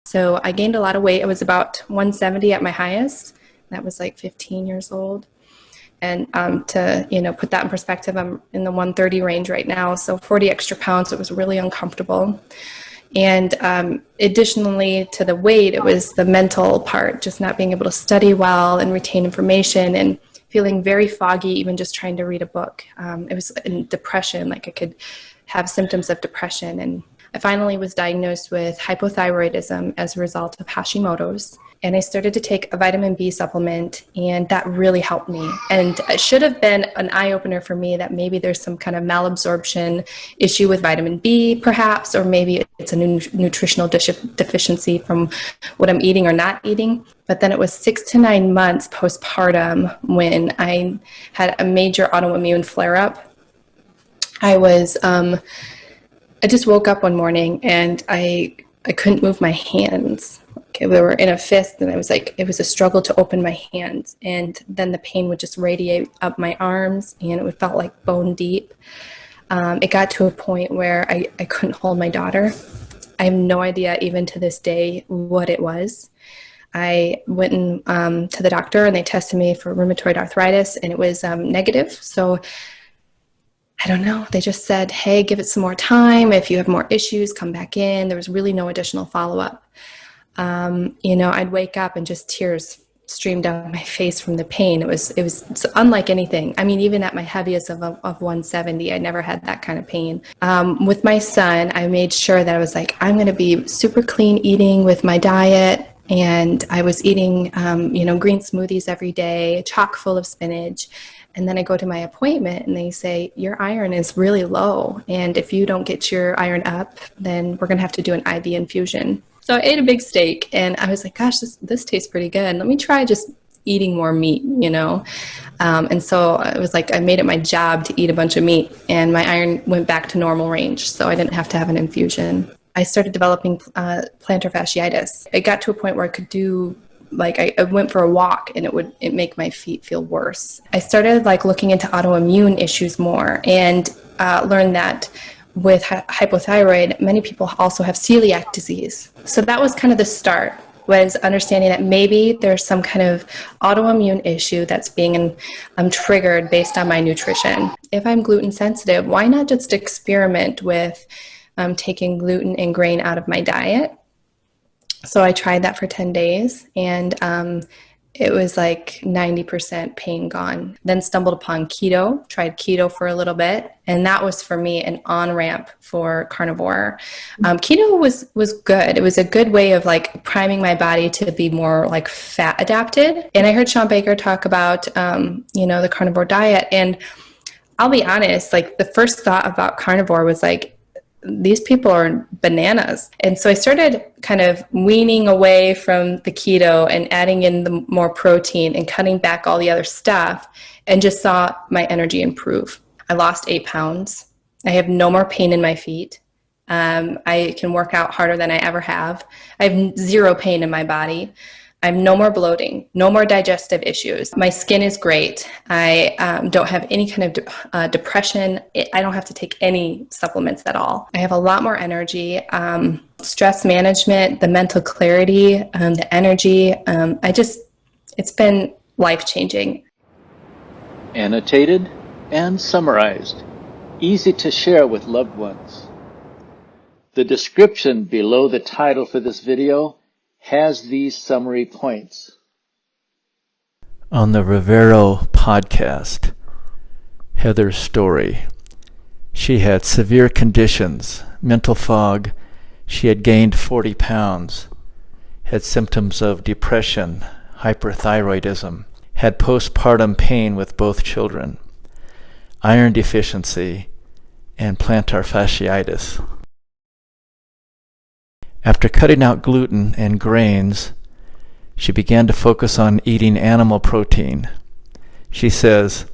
So I gained a lot of weight. I was about 170 at my highest. That was like 15 years old. And to put that in perspective, I'm in the 130 range right now. So 40 extra pounds. It was really uncomfortable. And additionally to the weight, it was the mental part, just not being able to study well and retain information, and feeling very foggy, even just trying to read a book. It was in depression, like I could have symptoms of depression. And I finally was diagnosed with hypothyroidism as a result of Hashimoto's. And I started to take a vitamin B supplement, and that really helped me. And it should have been an eye-opener for me that maybe there's some kind of malabsorption issue with vitamin B, perhaps, or maybe it's a nutritional deficiency from what I'm eating or not eating. But then it was 6 to 9 months postpartum when I had a major autoimmune flare-up. I just woke up one morning and I couldn't move my hands. We were in a fist, and it was a struggle to open my hands. And then the pain would just radiate up my arms, and it felt like bone deep. It got to a point where I couldn't hold my daughter. I have no idea, even to this day, what it was. I went to the doctor, and they tested me for rheumatoid arthritis, and it was negative. So I don't know. They just said, hey, give it some more time. If you have more issues, come back in. There was really no additional follow-up. I'd wake up and just tears streamed down my face from the pain. It was unlike anything. I mean, even at my heaviest of 170, I never had that kind of pain. With my son, I made sure that I was like, I'm going to be super clean eating with my diet. And I was eating, green smoothies every day, chock full of spinach. And then I go to my appointment and they say, your iron is really low. And if you don't get your iron up, then we're going to have to do an IV infusion. So I ate a big steak, and I was like, gosh, this tastes pretty good. Let me try just eating more meat, And so it was like I made it my job to eat a bunch of meat, and my iron went back to normal range, so I didn't have to have an infusion. I started developing plantar fasciitis. It got to a point where I could do, I went for a walk, and it make my feet feel worse. I started looking into autoimmune issues more, and learned that with hypothyroid, many people also have celiac disease. So that was kind of the start, was understanding that maybe there's some kind of autoimmune issue that's being triggered based on my nutrition. If I'm gluten sensitive, why not just experiment with taking gluten and grain out of my diet? So I tried that for 10 days, and it was like 90% pain gone. Then stumbled upon keto, tried keto for a little bit, and that was for me an on-ramp for carnivore. Keto was good. It was a good way of priming my body to be more fat adapted. And I heard Sean Baker talk about, the carnivore diet. And I'll be honest, the first thought about carnivore was these people are bananas. And so I started kind of weaning away from the keto and adding in the more protein and cutting back all the other stuff, and just saw my energy improve. I lost 8 pounds. I have no more pain in my feet. I can work out harder than I ever have. I have zero pain in my body. I have no more bloating, no more digestive issues. My skin is great. I don't have any kind of depression. I don't have to take any supplements at all. I have a lot more energy, stress management, the mental clarity, the energy. It's been life-changing. Annotated and summarized, easy to share with loved ones. The description below the title for this video has these summary points. On the Rivero podcast, Heather's story. She had severe conditions, mental fog. She had gained 40 pounds, had symptoms of depression, hyperthyroidism, had postpartum pain with both children, iron deficiency, and plantar fasciitis. After cutting out gluten and grains, she began to focus on eating animal protein. She says,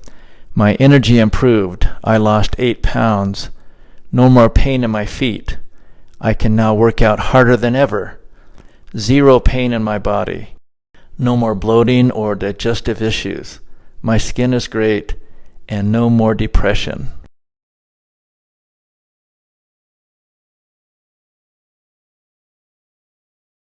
my energy improved. I lost 8 pounds. No more pain in my feet. I can now work out harder than ever. Zero pain in my body. No more bloating or digestive issues. My skin is great, and no more depression.